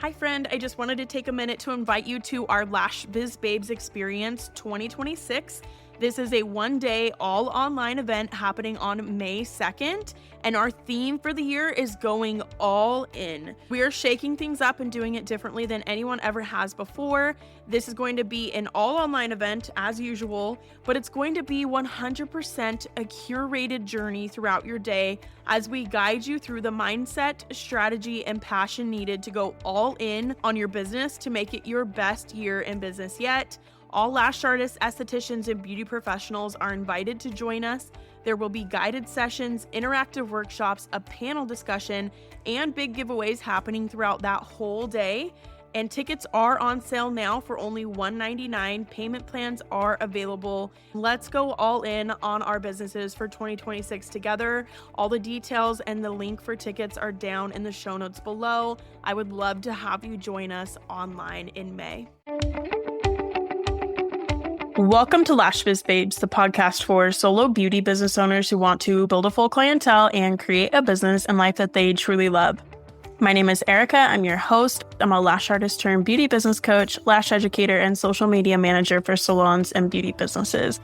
Hi friend, I just wanted to take a minute to invite you to our Lash Biz Babes Experience 2026. This is a one-day all online event happening on May 2nd, and our theme for the year is going all in. We are shaking things up and doing it differently than anyone ever has before. This is going to be an all online event as usual, but it's going to be 100% a curated journey throughout your day as we guide you through the mindset, strategy, and passion needed to go all in on your business to make it your best year in business yet. All lash artists, estheticians, and beauty professionals are invited to join us. There will be guided sessions, interactive workshops, a panel discussion, and big giveaways happening throughout that whole day. And tickets are on sale now for only $199. Payment plans are available. Let's go all in on our businesses for 2026 together. All the details and the link for tickets are down in the show notes below. I would love to have you join us online in May. Welcome to Lash Biz Babes, the podcast for solo beauty business owners who want to build a full clientele and create a business and life that they truly love. My name is Erica. I'm your host. I'm a lash artist turned beauty business coach, lash educator, and social media manager for salons and beauty businesses.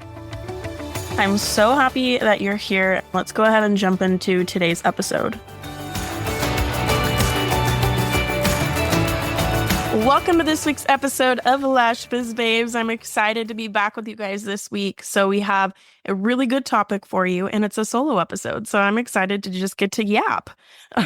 I'm so happy that you're here. Let's go ahead and jump into today's episode. Welcome to this week's episode of Lash Biz Babes. I'm excited to be back with you guys this week. So we have a really good topic for you, and it's a solo episode. So I'm excited to just get to yap.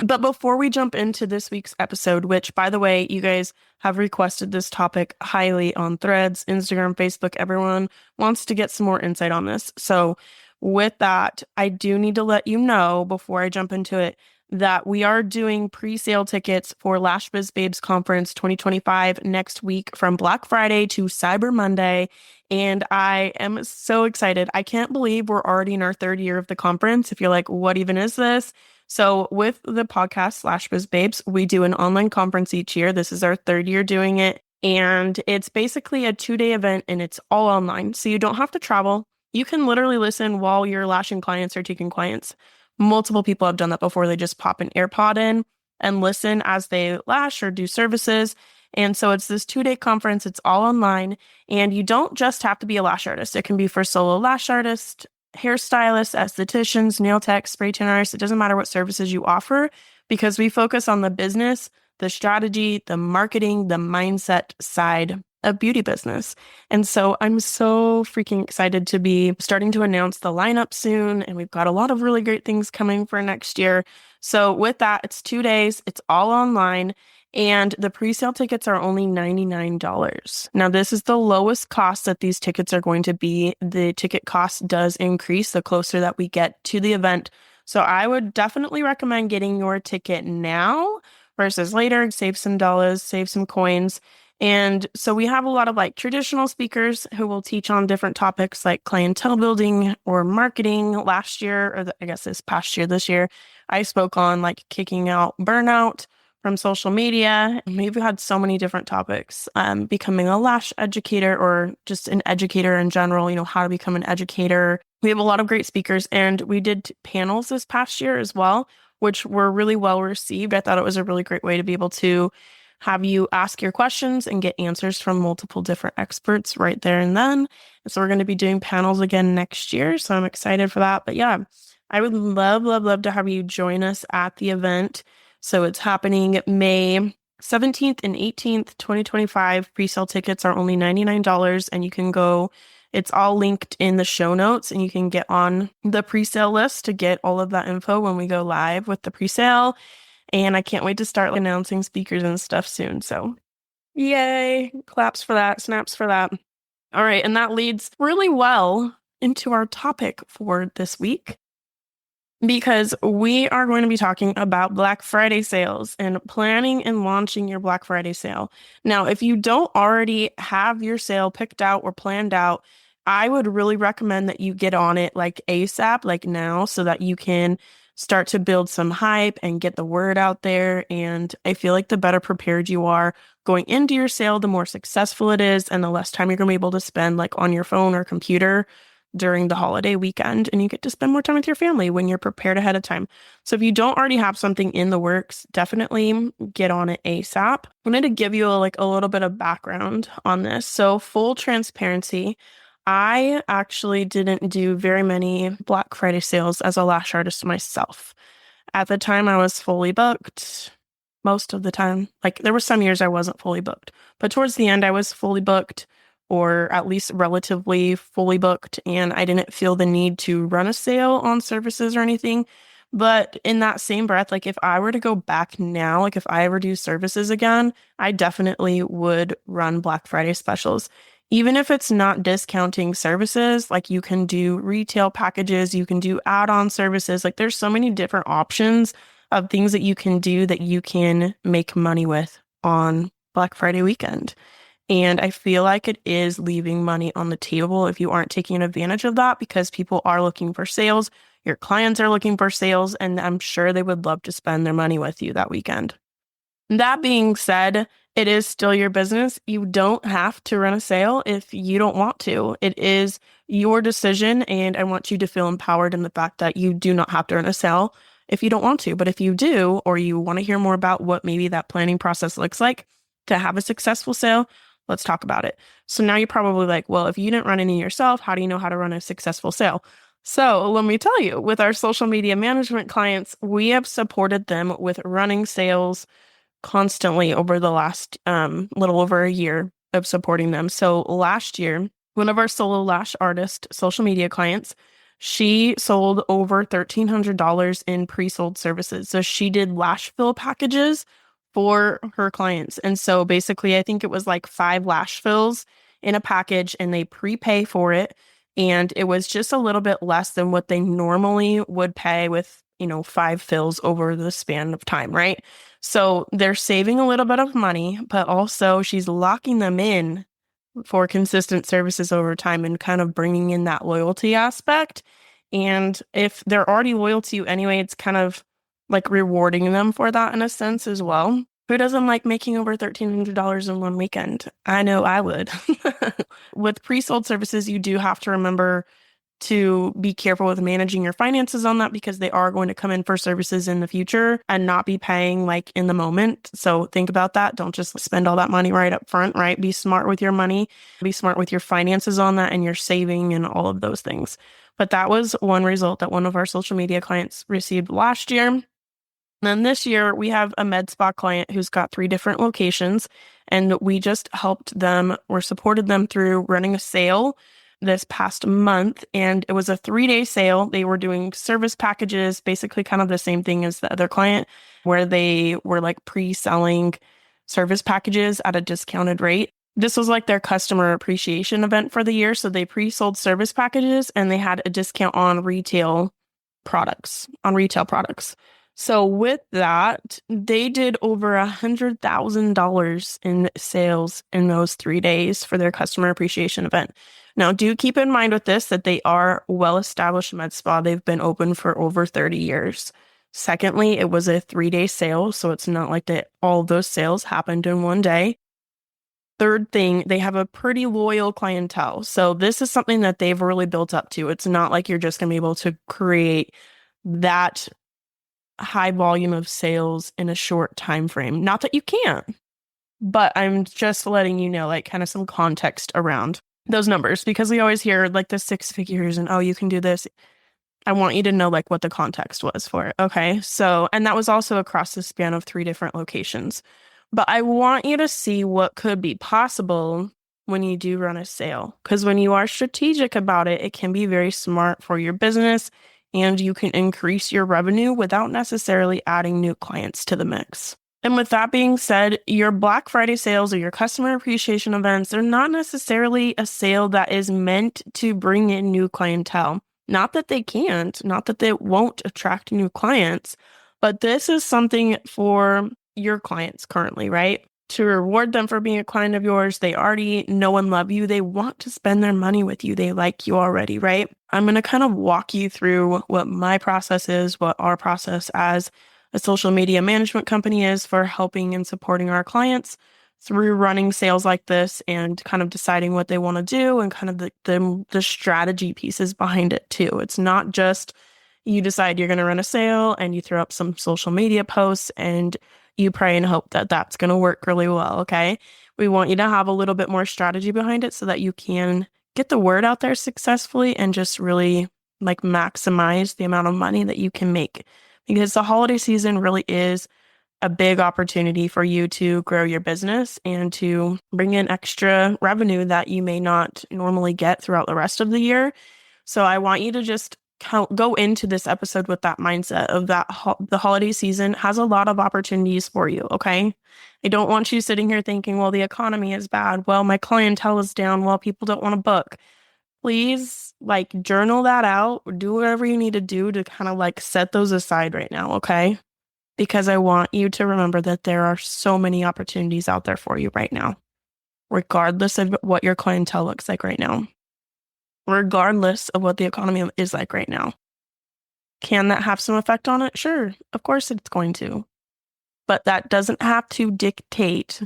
But before we jump into this week's episode, which, by the way, you guys have requested this topic highly on Threads, Instagram, Facebook, everyone wants to get some more insight on this. So with that, I do need to let you know before I jump into it that we are doing pre-sale tickets for Lash Biz Babes Conference 2025 next week from Black Friday to Cyber Monday. And I am so excited. I can't believe we're already in our third year of the conference. If you're like, what even is this? So with the podcast Lash Biz Babes, we do an online conference each year. This is our third year doing it. And it's basically a 2-day event and it's all online. So you don't have to travel. You can literally listen while you're lashing clients or taking clients. Multiple people have done that before. They just pop an AirPod in and listen as they lash or do services. And so it's this 2-day conference. It's all online. And you don't just have to be a lash artist. It can be for solo lash artists, hairstylists, estheticians, nail techs, spray tan artists. It doesn't matter what services you offer because we focus on the business, the strategy, the marketing, the mindset side of beauty business. And so I'm so freaking excited to be starting to announce the lineup soon. And we've got a lot of really great things coming for next year. So with that, it's 2 days, it's all online, and the pre-sale tickets are only $99. Now, this is the lowest cost that these tickets are going to be. The ticket cost does increase the closer that we get to the event. So I would definitely recommend getting your ticket now versus later. Save some dollars, save some coins. And so we have a lot of like traditional speakers who will teach on different topics like clientele building or marketing. Last year, or this year, I spoke on like kicking out burnout from social media. And we've had so many different topics, becoming a lash educator or just an educator in general, how to become an educator. We have a lot of great speakers, and we did panels this past year as well, which were really well received. I thought it was a really great way to be able to have you ask your questions and get answers from multiple different experts right there and then. And so we're going to be doing panels again next year. So I'm excited for that. But yeah, I would love to have you join us at the event. So it's happening May 17th and 18th, 2025. Pre-sale tickets are only $99, and you can go. It's all linked in the show notes, and you can get on the pre-sale list to get all of that info when we go live with the pre-sale. And I can't wait to start announcing speakers and stuff soon. So yay, claps for that, snaps for that. All right. And that leads really well into our topic for this week, because we are going to be talking about Black Friday sales and planning and launching your Black Friday sale. Now, if you don't already have your sale picked out or planned out, I would really recommend that you get on it like ASAP, like now, so that you can start to build some hype and get the word out there. And I feel like the better prepared you are going into your sale, the more successful it is, and the less time you're going to be able to spend like on your phone or computer, during the holiday weekend, and you get to spend more time with your family when you're prepared ahead of time. So if you don't already have something in the works, definitely get on it ASAP. I wanted to give you a little bit of background on this. So full transparency, I actually didn't do very many Black Friday sales as a lash artist myself. At the time, I was fully booked most of the time. Like there were some years I wasn't fully booked, but towards the end, I was fully booked, or at least relatively fully booked, and I didn't feel the need to run a sale on services or anything. But in that same breath, like if I were to go back now, like if I ever do services again, I definitely would run Black Friday specials. Even if it's not discounting services, like you can do retail packages, you can do add-on services. Like there's so many different options of things that you can do that you can make money with on Black Friday weekend. And I feel like it is leaving money on the table if you aren't taking advantage of that, because people are looking for sales, your clients are looking for sales, and I'm sure they would love to spend their money with you that weekend. That being said, it is still your business. You don't have to run a sale if you don't want to. It is your decision, and I want you to feel empowered in the fact that you do not have to run a sale if you don't want to. But if you do, or you want to hear more about what maybe that planning process looks like to have a successful sale, let's talk about it. So now you're probably like, well, if you didn't run any yourself, how do you know how to run a successful sale? So let me tell you, with our social media management clients, we have supported them with running sales constantly over the last little over a year of supporting them. So last year, one of our solo lash artist social media clients, she sold over $1,300 in pre-sold services. So she did lash fill packages for her clients. And so basically, I think it was like 5 lash fills in a package, and they prepay for it. And it was just a little bit less than what they normally would pay with, 5 fills over the span of time, right? So they're saving a little bit of money, but also she's locking them in for consistent services over time and kind of bringing in that loyalty aspect. And if they're already loyal to you anyway, it's kind of like rewarding them for that in a sense as well. Who doesn't like making over $1,300 in one weekend? I know I would. With pre-sold services, you do have to remember to be careful with managing your finances on that, because they are going to come in for services in the future and not be paying like in the moment. So think about that. Don't just spend all that money right up front, right? Be smart with your money, be smart with your finances on that and your saving and all of those things. But that was one result that one of our social media clients received last year. And then this year, we have a med spa client who's got 3 different locations, and we just helped them or supported them through running a sale this past month. And it was a 3-day sale. They were doing service packages, basically kind of the same thing as the other client, where they were like pre-selling service packages at a discounted rate. This was like their customer appreciation event for the year. So they pre-sold service packages and they had a discount on retail products. So with that, they did over $100,000 in sales in those 3 days for their customer appreciation event. Now, do keep in mind with this that they are well-established med spa. They've been open for over 30 years. Secondly, it was a 3-day sale, so it's not like that all of those sales happened in one day. Third thing, they have a pretty loyal clientele. So this is something that they've really built up to. It's not like you're just going to be able to create that high volume of sales in a short time frame. Not that you can't, but I'm just letting you know, like kind of some context around those numbers, because we always hear like the 6 figures and, oh, you can do this. I want you to know like what the context was for it. Okay. So, and that was also across the span of 3 different locations. But I want you to see what could be possible when you do run a sale, because when you are strategic about it, it can be very smart for your business, and you can increase your revenue without necessarily adding new clients to the mix. And with that being said, your Black Friday sales or your customer appreciation events are not necessarily a sale that is meant to bring in new clientele. Not that they can't, not that they won't attract new clients, but this is something for your clients currently, right? To reward them for being a client of yours. They already know and love you. They want to spend their money with you. They like you already, right? I'm going to kind of walk you through what my process is, what our process as a social media management company is for helping and supporting our clients through running sales like this and kind of deciding what they want to do and kind of the strategy pieces behind it too. It's not just you decide you're going to run a sale and you throw up some social media posts and you pray and hope that that's going to work really well. Okay. We want you to have a little bit more strategy behind it so that you can get the word out there successfully and just really like maximize the amount of money that you can make, because the holiday season really is a big opportunity for you to grow your business and to bring in extra revenue that you may not normally get throughout the rest of the year. So I want you to just go into this episode with that mindset of that the holiday season has a lot of opportunities for you, okay? I don't want you sitting here thinking, well, the economy is bad. Well, my clientele is down. Well, people don't want to book. Please like journal that out. Do whatever you need to do to kind of like set those aside right now, okay? Because I want you to remember that there are so many opportunities out there for you right now, regardless of what your clientele looks like right now, regardless of what the economy is like right now. Can that have some effect on it? Sure, of course it's going to. But that doesn't have to dictate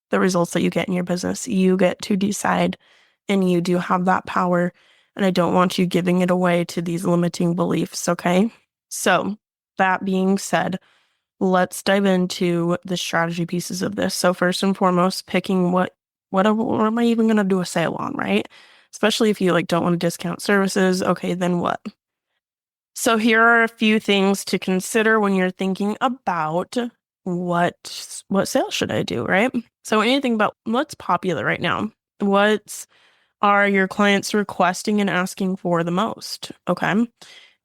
the results that you get in your business. You get to decide, and you do have that power. And I don't want you giving it away to these limiting beliefs, okay? So, that being said, let's dive into the strategy pieces of this. So first and foremost, picking what am I even going to do a sale on, right? Especially if you like don't want to discount services. Okay, then what? So here are a few things to consider when you're thinking about what sales should I do, right? So anything about what's popular right now. What are your clients requesting and asking for the most? Okay.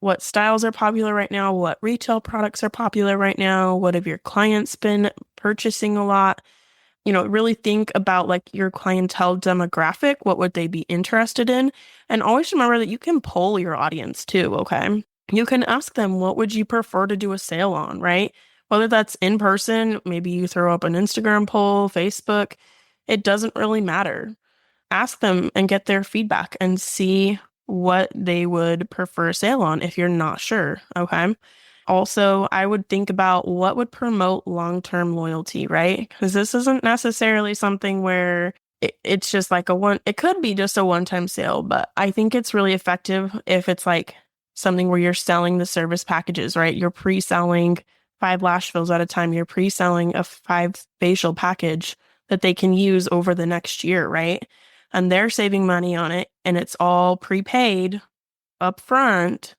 What styles are popular right now? What retail products are popular right now? What have your clients been purchasing a lot? Really think about like your clientele demographic. What would they be interested in? And always remember that you can poll your audience too, okay? You can ask them, what would you prefer to do a sale on, right? Whether that's in person, maybe you throw up an Instagram poll, Facebook, it doesn't really matter. Ask them and get their feedback and see what they would prefer a sale on if you're not sure, okay? Also, I would think about what would promote long-term loyalty, right? Because this isn't necessarily something where it's just like it could be just a one-time sale, but I think it's really effective if it's like something where you're selling the service packages, right? You're pre-selling 5 lash fills at a time. You're pre-selling a 5 facial package that they can use over the next year, right? And they're saving money on it, and it's all prepaid up front.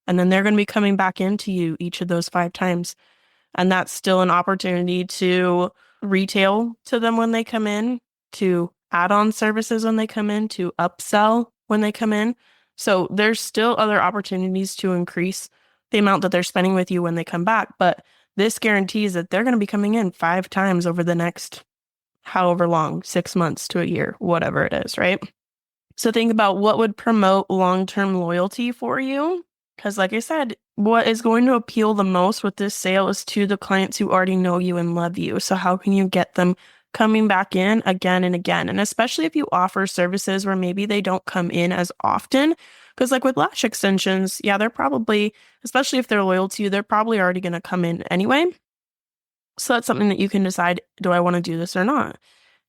And then they're going to be coming back into you each of those 5 times. And that's still an opportunity to retail to them when they come in, to add on services when they come in, to upsell when they come in. So there's still other opportunities to increase the amount that they're spending with you when they come back. But this guarantees that they're going to be coming in 5 times over the next however long, 6 months to a year, whatever it is, right? So think about what would promote long-term loyalty for you. Because like I said, what is going to appeal the most with this sale is to the clients who already know you and love you. So how can you get them coming back in again and again? And especially if you offer services where maybe they don't come in as often. Because like with lash extensions, yeah, they're probably, especially if they're loyal to you, they're probably already going to come in anyway. So that's something that you can decide, do I want to do this or not?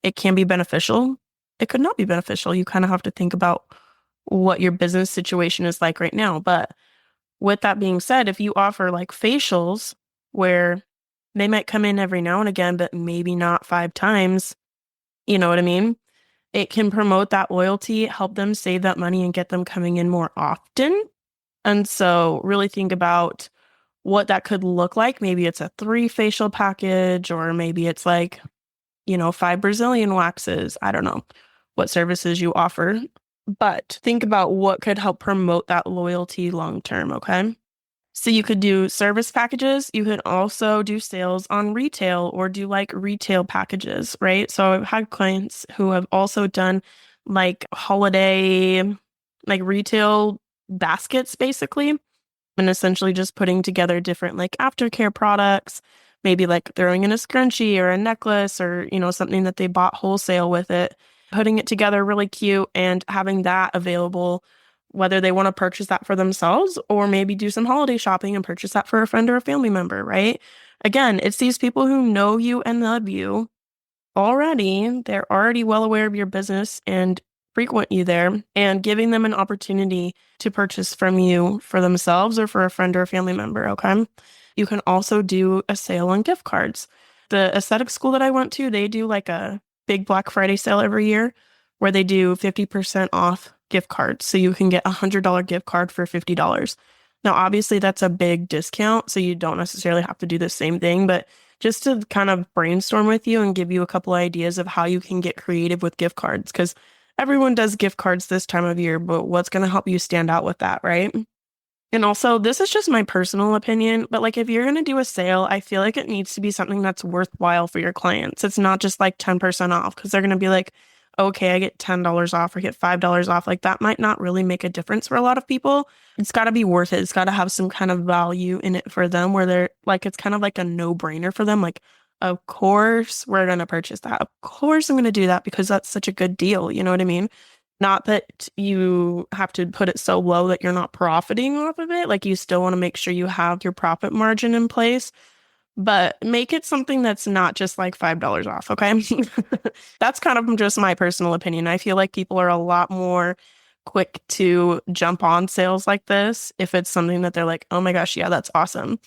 It can be beneficial. It could not be beneficial. You kind of have to think about what your business situation is like right now. But with that being said, if you offer like facials where they might come in every now and again, but maybe not 5 times, you know what I mean? It can promote that loyalty, help them save that money and get them coming in more often. And so really think about what that could look like. Maybe it's a 3 facial package, or maybe it's like, 5 Brazilian waxes. I don't know what services you offer, but think about what could help promote that loyalty long term, okay? So you could do service packages. You could also do sales on retail or do like retail packages, right? So I've had clients who have also done like holiday, like retail baskets basically, and essentially just putting together different like aftercare products, maybe like throwing in a scrunchie or a necklace or, something that they bought wholesale with it, putting it together really cute and having that available, whether they want to purchase that for themselves or maybe do some holiday shopping and purchase that for a friend or a family member, right? Again, it's these people who know you and love you already, they're already well aware of your business and frequent you there, and giving them an opportunity to purchase from you for themselves or for a friend or a family member. Okay. You can also do a sale on gift cards. The aesthetic school that I went to, they do like a big Black Friday sale every year where they do 50% off gift cards. So you can get a $100 gift card for $50. Now, obviously, that's a big discount, so you don't necessarily have to do the same thing, but just to kind of brainstorm with you and give you a couple ideas of how you can get creative with gift cards, because everyone does gift cards this time of year, but what's going to help you stand out with that, right? And also, this is just my personal opinion, but like if you're going to do a sale, I feel like it needs to be something that's worthwhile for your clients. It's not just like 10% off because they're going to be like, okay, I get $10 off or get $5 off. Like that might not really make a difference for a lot of people. It's got to be worth it. It's got to have some kind of value in it for them where they're like, it's kind of like a no-brainer for them. Like, of course, we're going to purchase that. Of course, I'm going to do that because that's such a good deal. You know what I mean? Not that you have to put it so low that you're not profiting off of it. Like you still want to make sure you have your profit margin in place, but make it something that's not just like $5 off. Okay. That's kind of just my personal opinion. I feel like people are a lot more quick to jump on sales like this if it's something that they're like, oh my gosh, yeah, that's awesome.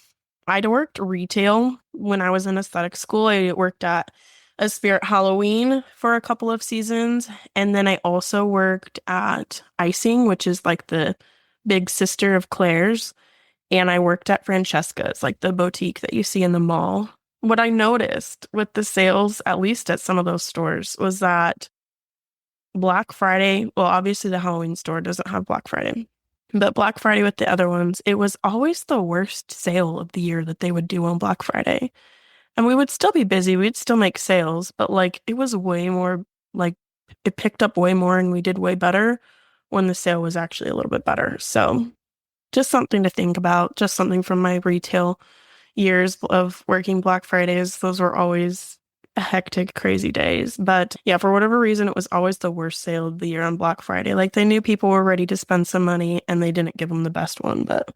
I'd worked retail when I was in aesthetic school. I worked at a Spirit Halloween for a couple of seasons. And then I also worked at Icing, which is like the big sister of Claire's. And I worked at Francesca's, like the boutique that you see in the mall. What I noticed with the sales, at least at some of those stores, was that Black Friday, well, obviously the Halloween store doesn't have Black Friday, but Black Friday with the other ones, it was always the worst sale of the year that they would do on Black Friday. And we would still be busy, we'd still make sales, but like it was way more like it picked up way more and we did way better when the sale was actually a little bit better. So just something to think about, just something from my retail years of working Black Fridays. Those were always hectic, crazy days. But yeah, for whatever reason, it was always the worst sale of the year on Black Friday. Like they knew people were ready to spend some money and they didn't give them the best one. But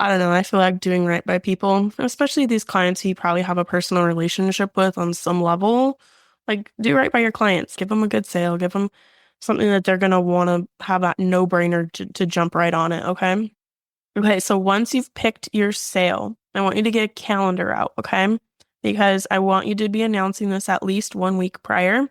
I don't know. I feel like doing right by people, especially these clients who you probably have a personal relationship with on some level. Like do right by your clients. Give them a good sale. Give them something that they're going to want to have that no-brainer to jump right on it. Okay. Okay, so once you've picked your sale, I want you to get a calendar out, okay? Because I want you to be announcing this at least 1 week prior.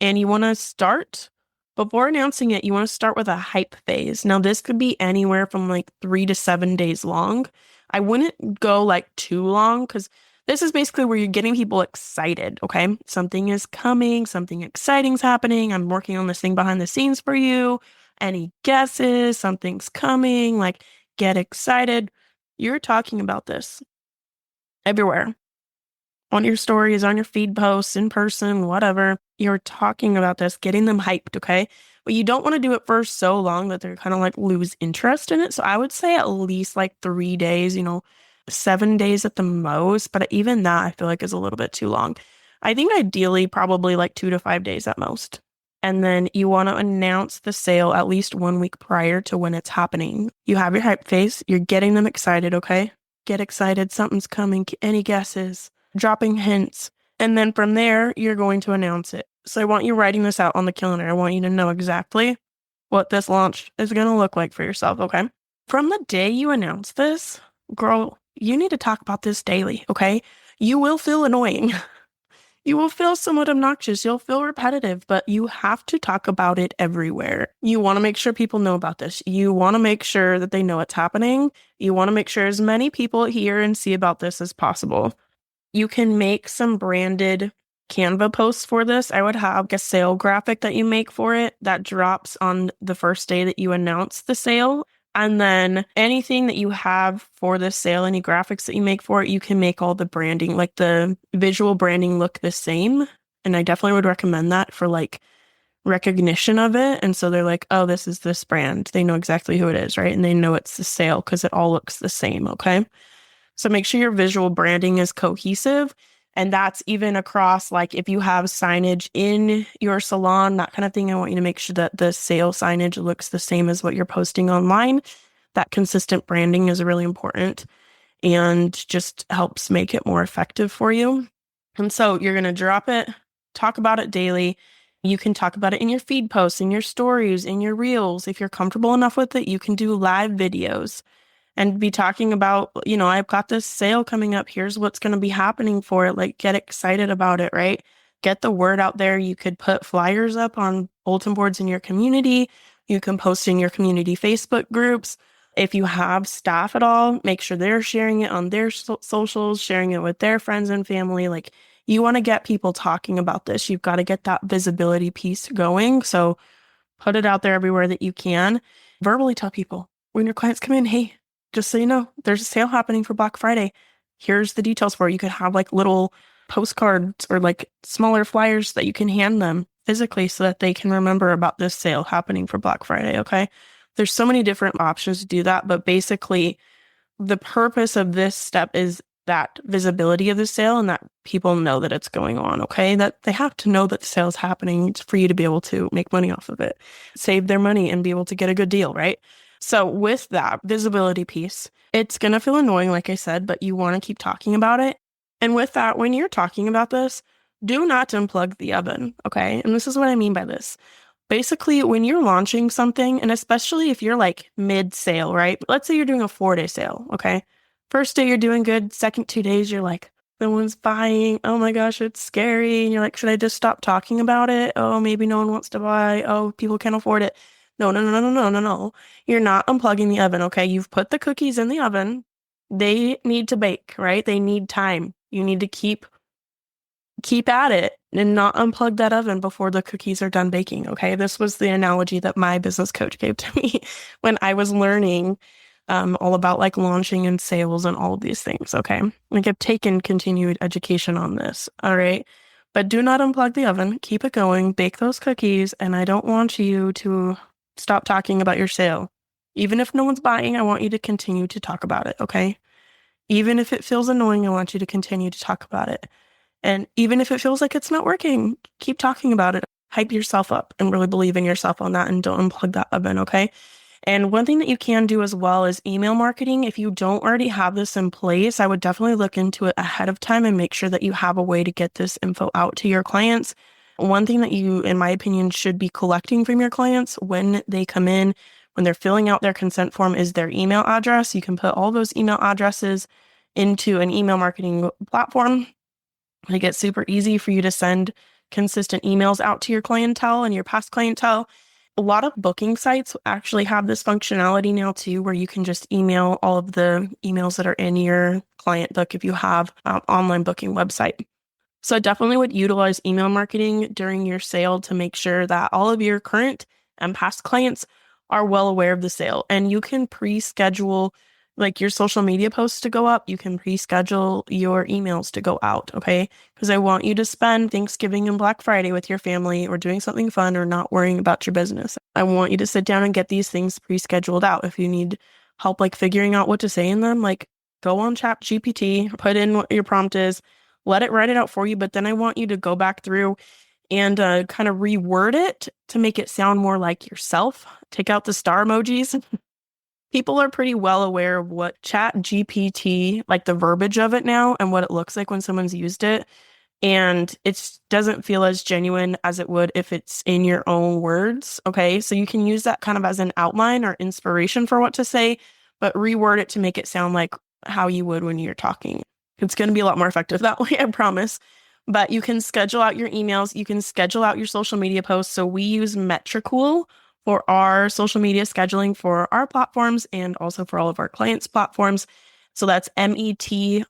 And you want to start, before announcing it, you want to start with a hype phase. Now, this could be anywhere from like 3 to 7 days long. I wouldn't go like too long because this is basically where you're getting people excited, okay? Something is coming, something exciting's happening. I'm working on this thing behind the scenes for you. Any guesses? Something's coming. Like, get excited. You're talking about this everywhere on your stories, on your feed posts, in person, whatever. You're talking about this, getting them hyped, okay? But you don't want to do it for so long that they're kind of like lose interest in it. So I would say at least like 3 days, 7 days at the most. But even that I feel like is a little bit too long. I think ideally probably like 2 to 5 days at most. And then you want to announce the sale at least 1 week prior to when it's happening. You have your hype phase. You're getting them excited, okay? Get excited. Something's coming. Any guesses? Dropping hints. And then from there, you're going to announce it. So I want you writing this out on the calendar. I want you to know exactly what this launch is going to look like for yourself, okay? From the day you announce this, girl, you need to talk about this daily, okay? You will feel annoying. You will feel somewhat obnoxious. You'll feel repetitive, but you have to talk about it everywhere. You want to make sure people know about this. You want to make sure that they know it's happening. You want to make sure as many people hear and see about this as possible. You can make some branded Canva posts for this. I would have a sale graphic that you make for it that drops on the first day that you announce the sale. And then anything that you have for the sale, any graphics that you make for it, you can make all the branding, like the visual branding look the same. And I definitely would recommend that for like recognition of it. And so they're like, oh, this is this brand. They know exactly who it is, right? And they know it's the sale because it all looks the same, okay? So make sure your visual branding is cohesive. And that's even across, like if you have signage in your salon, that kind of thing, I want you to make sure that the sale signage looks the same as what you're posting online. That consistent branding is really important and just helps make it more effective for you. And so you're going to drop it talk about it daily. You can talk about it in your feed posts, in your stories, in your reels. If you're comfortable enough with it, you can do live videos and be talking about, I've got this sale coming up. Here's what's going to be happening for it. Like, get excited about it, right? Get the word out there. You could put flyers up on bulletin boards in your community. You can post in your community Facebook groups. If you have staff at all, make sure they're sharing it on their socials, sharing it with their friends and family. Like, you want to get people talking about this. You've got to get that visibility piece going. So put it out there everywhere that you can. Verbally tell people when your clients come in, hey, just so you know, there's a sale happening for Black Friday. Here's the details for it. You could have like little postcards or like smaller flyers that you can hand them physically so that they can remember about this sale happening for Black Friday. Okay. There's so many different options to do that, but basically the purpose of this step is that visibility of the sale and that people know that it's going on, okay? That they have to know that the sale is happening for you to be able to make money off of it, save their money and be able to get a good deal, right? So with that visibility piece, it's going to feel annoying, like I said, but you want to keep talking about it. And with that, when you're talking about this, do not unplug the oven, okay? And this is what I mean by this. Basically, when you're launching something, and especially if you're like mid-sale, right? Let's say you're doing a 4-day sale, okay? First day, you're doing good. Second 2 days, you're like, no one's buying. Oh my gosh, it's scary. And you're like, should I just stop talking about it? Oh, maybe no one wants to buy. Oh, people can't afford it. No, no, no, no, no, no, no, no. You're not unplugging the oven, okay? You've put the cookies in the oven. They need to bake, right? They need time. You need to keep at it and not unplug that oven before the cookies are done baking, okay? This was the analogy that my business coach gave to me when I was learning all about like launching and sales and all of these things, okay? Like I've taken continued education on this, all right? But do not unplug the oven. Keep it going. Bake those cookies. And I don't want you to stop talking about your sale. Even if no one's buying, I want you to continue to talk about it, okay? Even if it feels annoying, I want you to continue to talk about it. And even if it feels like it's not working, keep talking about it. Hype yourself up and really believe in yourself on that and don't unplug that oven, okay? And one thing that you can do as well is email marketing. If you don't already have this in place, I would definitely look into it ahead of time and make sure that you have a way to get this info out to your clients. One thing that you, in my opinion, should be collecting from your clients when they come in, when they're filling out their consent form, is their email address. You can put all those email addresses into an email marketing platform. Make it super easy for you to send consistent emails out to your clientele and your past clientele. A lot of booking sites actually have this functionality now too, where you can just email all of the emails that are in your client book if you have an online booking website. So I definitely would utilize email marketing during your sale to make sure that all of your current and past clients are well aware of the sale. And you can pre-schedule like your social media posts to go up. You can pre-schedule your emails to go out, okay? Because I want you to spend Thanksgiving and Black Friday with your family or doing something fun or not worrying about your business. I want you to sit down and get these things pre-scheduled out. If you need help like figuring out what to say in them, like go on ChatGPT, put in what your prompt is, let it write it out for you. But then I want you to go back through and kind of reword it to make it sound more like yourself. Take out the star emojis. People are pretty well aware of what ChatGPT, like the verbiage of it now and what it looks like when someone's used it. And it doesn't feel as genuine as it would if it's in your own words. Okay. So you can use that kind of as an outline or inspiration for what to say, but reword it to make it sound like how you would when you're talking. It's going to be a lot more effective that way, I promise. But you can schedule out your emails. You can schedule out your social media posts. So we use Metricool for our social media scheduling for our platforms and also for all of our clients' platforms. So that's Metricool.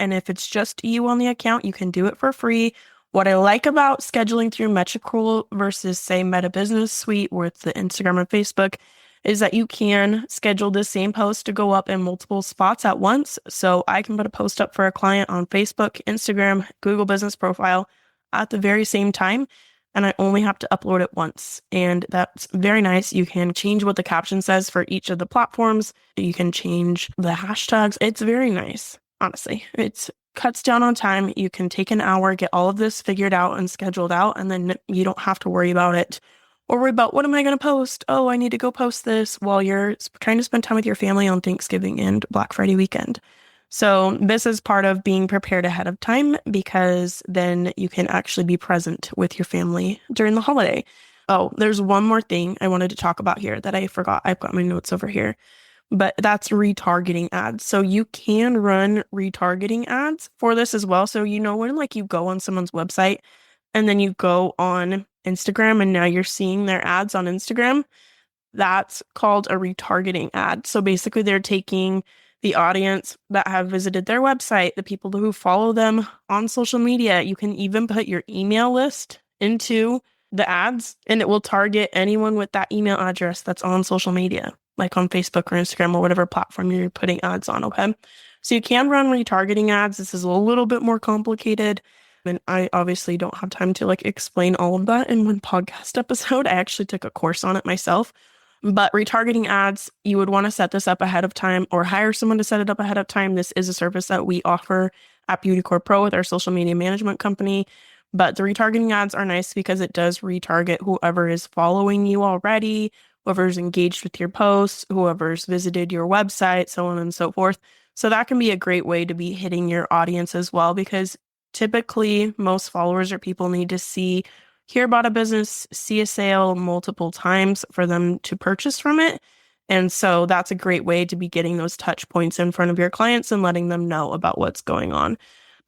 And if it's just you on the account, you can do it for free. What I like about scheduling through Metricool versus, say, Meta Business Suite with the Instagram and Facebook is that you can schedule the same post to go up in multiple spots at once. So I can put a post up for a client on Facebook, Instagram, Google Business Profile at the very same time. And I only have to upload it once. And that's very nice. You can change what the caption says for each of the platforms. You can change the hashtags. It's very nice, honestly. It cuts down on time. You can take an hour, get all of this figured out and scheduled out, and then you don't have to worry about it or worry about what am I going to post? Oh, I need to go post this while you're trying to spend time with your family on Thanksgiving and Black Friday weekend. So this is part of being prepared ahead of time because then you can actually be present with your family during the holiday. Oh, there's one more thing I wanted to talk about here that I forgot. I've got my notes over here, but that's retargeting ads. So you can run retargeting ads for this as well. So when like you go on someone's website and then you go on Instagram and now you're seeing their ads on Instagram, that's called a retargeting ad. So basically they're taking the audience that have visited their website, the people who follow them on social media. You can even put your email list into the ads and it will target anyone with that email address that's on social media, like on Facebook or Instagram or whatever platform you're putting ads on, okay? So you can run retargeting ads. This is a little bit more complicated. And I obviously don't have time to like explain all of that in one podcast episode. I actually took a course on it myself. But retargeting ads, you would want to set this up ahead of time or hire someone to set it up ahead of time. This is a service that we offer at Beauty Core Pro with our social media management company. But the retargeting ads are nice because it does retarget whoever is following you already, whoever's engaged with your posts, whoever's visited your website, so on and so forth. So that can be a great way to be hitting your audience as well, because typically most followers or people need to hear about a business, see a sale multiple times for them to purchase from it. And so that's a great way to be getting those touch points in front of your clients and letting them know about what's going on.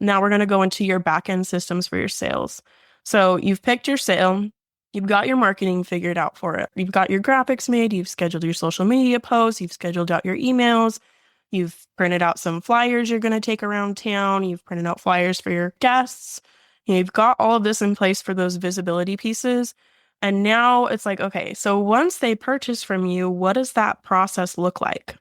Now we're going to go into your back-end systems for your sales. So you've picked your sale, you've got your marketing figured out for it. You've got your graphics made, you've scheduled your social media posts, you've scheduled out your emails, you've printed out some flyers you're going to take around town, you've printed out flyers for your guests. You've got all of this in place for those visibility pieces. And now it's like, okay, so once they purchase from you, what does that process look like?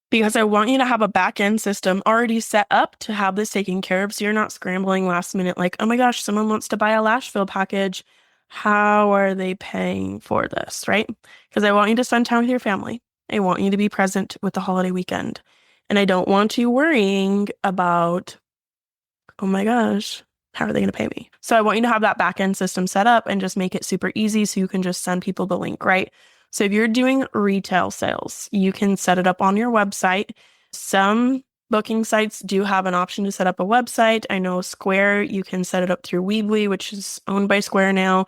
Because I want you to have a back-end system already set up to have this taken care of so you're not scrambling last minute like, oh my gosh, someone wants to buy a lash fill package. How are they paying for this, right? Because I want you to spend time with your family. I want you to be present with the holiday weekend. And I don't want you worrying about, oh my gosh, how are they going to pay me? So I want you to have that back-end system set up and just make it super easy so you can just send people the link, right? So if you're doing retail sales, you can set it up on your website. Some booking sites do have an option to set up a website. I know Square, you can set it up through Weebly, which is owned by Square now,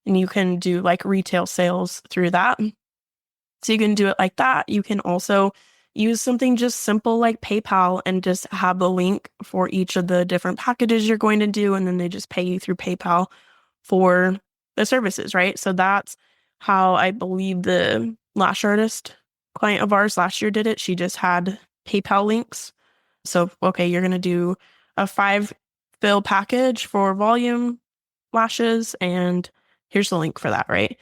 and you can do like retail sales through that. So you can do it like that. You can also use something just simple like PayPal and just have the link for each of the different packages you're going to do. And then they just pay you through PayPal for the services, right? So that's how I believe the lash artist client of ours last year did it. She just had PayPal links. So, okay, you're going to do a 5 fill package for volume lashes, and here's the link for that, right?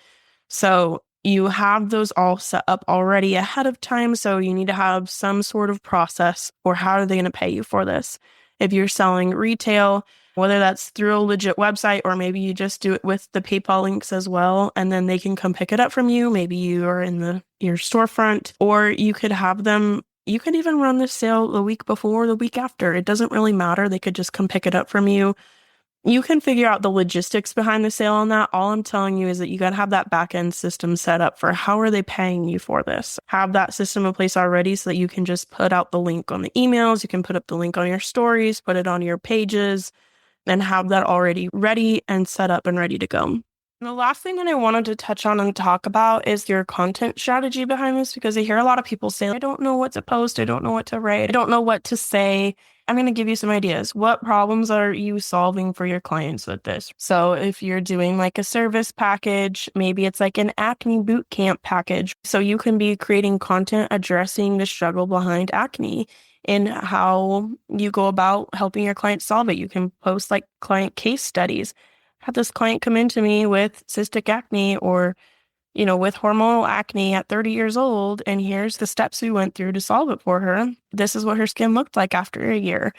So you have those all set up already ahead of time. So you need to have some sort of process for how are they going to pay you for this. If you're selling retail, whether that's through a legit website or maybe you just do it with the PayPal links as well, and then they can come pick it up from you. Maybe you are in your storefront, or you could have them. You could even run the sale the week before, the week after. It doesn't really matter. They could just come pick it up from you. You can figure out the logistics behind the sale on that. All I'm telling you is that you got to have that back end system set up for how are they paying you for this. Have that system in place already so that you can just put out the link on the emails. You can put up the link on your stories, put it on your pages, and have that already ready and set up and ready to go. And the last thing that I wanted to touch on and talk about is your content strategy behind this, because I hear a lot of people say, I don't know what to post. I don't know what to write. I don't know what to say. I'm going to give you some ideas. What problems are you solving for your clients with this? So if you're doing like a service package, maybe it's like an acne boot camp package. So you can be creating content addressing the struggle behind acne and how you go about helping your clients solve it. You can post like client case studies. I had this client come into me with cystic acne or with hormonal acne at 30 years old, and here's the steps we went through to solve it for her. This is what her skin looked like after a year.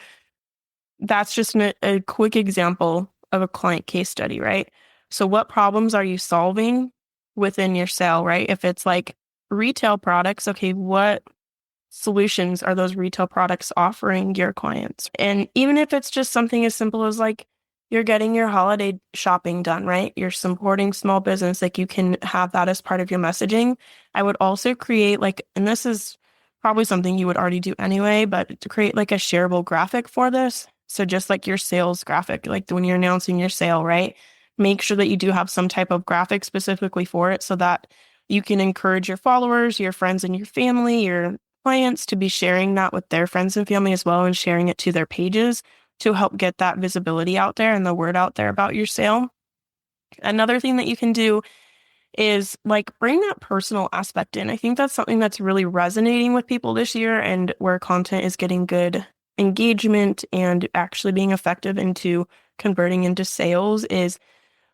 That's just a quick example of a client case study, right? So what problems are you solving within your sale, right? If it's like retail products, okay, what solutions are those retail products offering your clients? And even if it's just something as simple as like, you're getting your holiday shopping done, right? You're supporting small business. Like you can have that as part of your messaging. I would also create and this is probably something you would already do anyway, but to create like a shareable graphic for this. So just like your sales graphic, like when you're announcing your sale, right? Make sure that you do have some type of graphic specifically for it so that you can encourage your followers, your friends and your family, your clients to be sharing that with their friends and family as well and sharing it to their pages to help get that visibility out there and the word out there about your sale. Another thing that you can do is like bring that personal aspect in. I think that's something that's really resonating with people this year and where content is getting good engagement and actually being effective into converting into sales is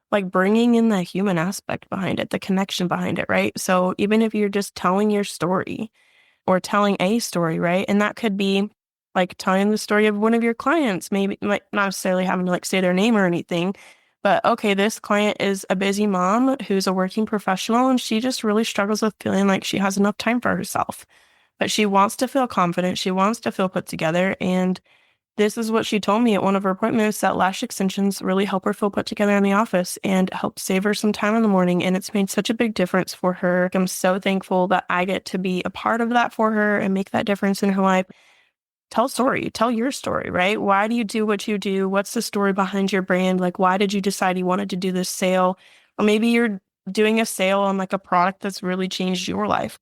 like bringing in the human aspect behind it, the connection behind it, right? So even if you're just telling your story or telling a story, right? And that could be like telling the story of one of your clients, maybe like not necessarily having to like say their name or anything, but okay, this client is a busy mom who's a working professional and she just really struggles with feeling like she has enough time for herself. But she wants to feel confident, she wants to feel put together, and this is what she told me at one of her appointments that lash extensions really help her feel put together in the office and help save her some time in the morning. And it's made such a big difference for her. I'm so thankful that I get to be a part of that for her and make that difference in her life. Tell a story, tell your story, right? Why do you do what you do? What's the story behind your brand? Like, why did you decide you wanted to do this sale? Or maybe you're doing a sale on like a product that's really changed your life.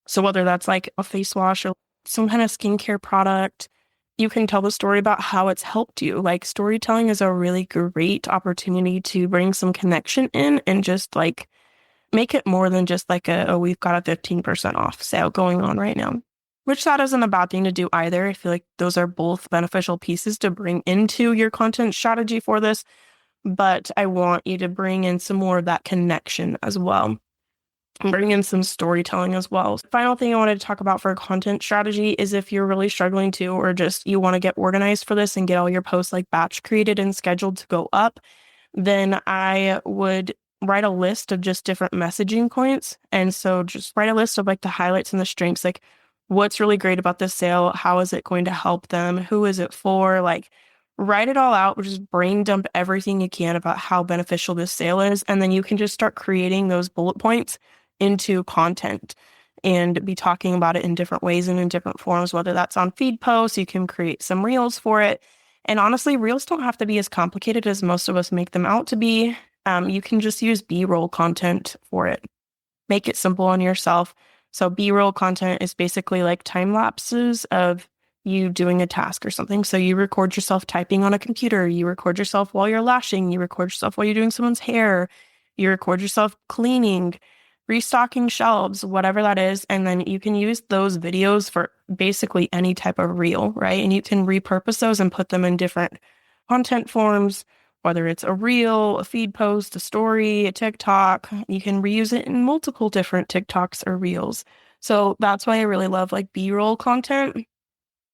So whether that's like a face wash or some kind of skincare product, you can tell the story about how it's helped you. Like storytelling is a really great opportunity to bring some connection in and just like make it more than just like oh, we've got a 15% off sale going on right now, which that isn't a bad thing to do either. I feel like those are both beneficial pieces to bring into your content strategy for this, but I want you to bring in some more of that connection as well. Bring in some storytelling as well. Final thing I wanted to talk about for content strategy is if you're really struggling to, or just you want to get organized for this and get all your posts like batch created and scheduled to go up, then I would write a list of just different messaging points. And so just write a list of like the highlights and the strengths, like what's really great about this sale? How is it going to help them? Who is it for? Like write it all out, just brain dump everything you can about how beneficial this sale is. And then you can just start creating those bullet points into content and be talking about it in different ways and in different forms, whether that's on feed posts, you can create some reels for it. And honestly, reels don't have to be as complicated as most of us make them out to be. You can just use B-roll content for it. Make it simple on yourself. So B-roll content is basically like time lapses of you doing a task or something. So you record yourself typing on a computer, you record yourself while you're lashing, you record yourself while you're doing someone's hair, you record yourself cleaning, restocking shelves, whatever that is. And then you can use those videos for basically any type of reel, right? And you can repurpose those and put them in different content forms, whether it's a reel, a feed post, a story, a TikTok. You can reuse it in multiple different TikToks or reels. So that's why I really love like B-roll content.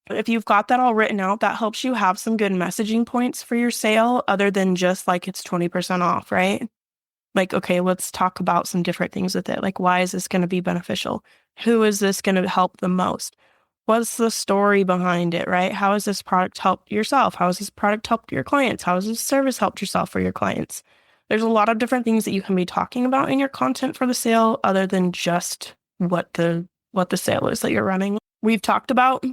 If you've got that all written out, that helps you have some good messaging points for your sale other than just like it's 20% off, right? Like, okay, let's talk about some different things with it. Like, why is this going to be beneficial? Who is this going to help the most? What's the story behind it, right? How has this product helped yourself? How has this product helped your clients? How has this service helped yourself or your clients? There's a lot of different things that you can be talking about in your content for the sale other than just what the sale is that you're running. We've talked about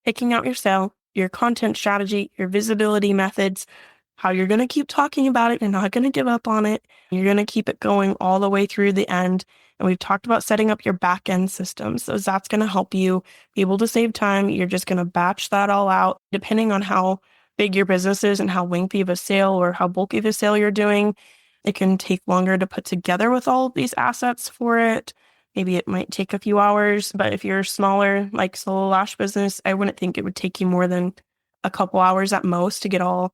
picking out your sale, your content strategy, your visibility methods, how you're going to keep talking about it. You're not going to give up on it. You're going to keep it going all the way through the end. And we've talked about setting up your back end systems. So that's going to help you be able to save time. You're just going to batch that all out depending on how big your business is and how lengthy of a sale or how bulky of a sale you're doing. It can take longer to put together with all of these assets for it. Maybe it might take a few hours, but if you're smaller, like solo lash business, I wouldn't think it would take you more than a couple hours at most to get all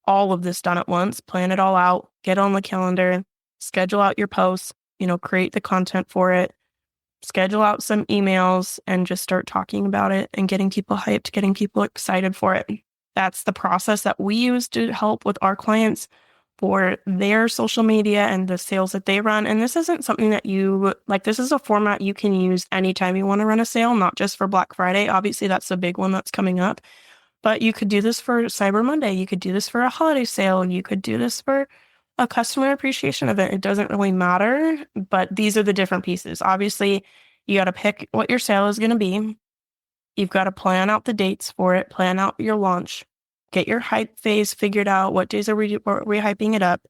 of this done at once. Plan it all out, get on the calendar, schedule out your posts, create the content for it, schedule out some emails, and just start talking about it and getting people hyped, getting people excited for it. That's the process that we use to help with our clients for their social media and the sales that they run. And this isn't something that this is a format you can use anytime you want to run a sale, not just for Black Friday. Obviously, that's the big one that's coming up. But you could do this for Cyber Monday. You could do this for a holiday sale. You could do this for a customer appreciation event. It doesn't really matter, but these are the different pieces. Obviously, you got to pick what your sale is going to be. You've got to plan out the dates for it, plan out your launch, get your hype phase figured out. What days are we hyping it up?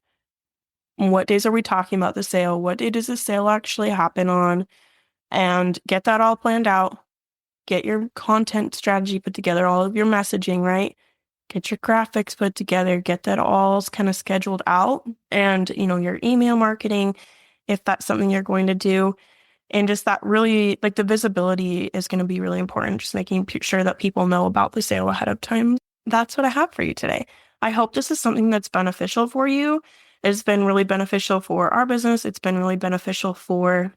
What days are we talking about the sale? What day does the sale actually happen on? And get that all planned out. Get your content strategy put together, all of your messaging, right? Get your graphics put together, get that all kind of scheduled out, and, your email marketing, if that's something you're going to do. And just that really, like, the visibility is going to be really important, just making sure that people know about the sale ahead of time. That's what I have for you today. I hope this is something that's beneficial for you. It's been really beneficial for our business. It's been really beneficial for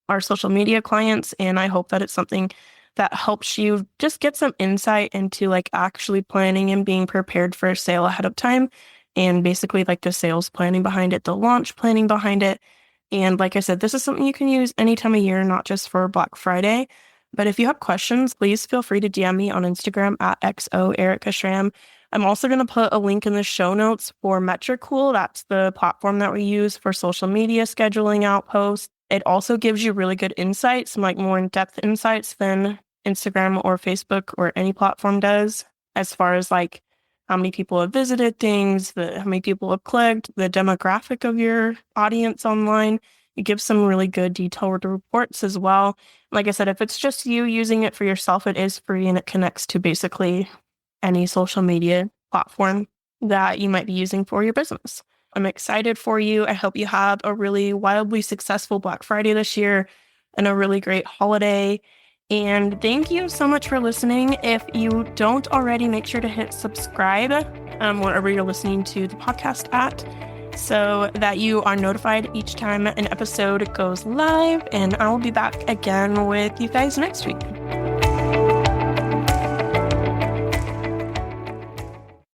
our social media clients. And I hope that it's something that helps you just get some insight into like actually planning and being prepared for a sale ahead of time. And basically like the sales planning behind it, the launch planning behind it. And like I said, this is something you can use any time of year, not just for Black Friday. But if you have questions, please feel free to DM me on Instagram at XOErikaSchramm. I'm also going to put a link in the show notes for Metricool. That's the platform that we use for social media scheduling out posts. It also gives you really good insights, some like more in-depth insights than Instagram or Facebook or any platform does, as far as like how many people have visited things, how many people have clicked, the demographic of your audience online. It gives some really good detailed reports as well. Like I said, if it's just you using it for yourself, it is free and it connects to basically any social media platform that you might be using for your business. I'm excited for you. I hope you have a really wildly successful Black Friday this year and a really great holiday. And thank you so much for listening. If you don't already, make sure to hit subscribe wherever you're listening to the podcast at, so that you are notified each time an episode goes live. And I will be back again with you guys next week.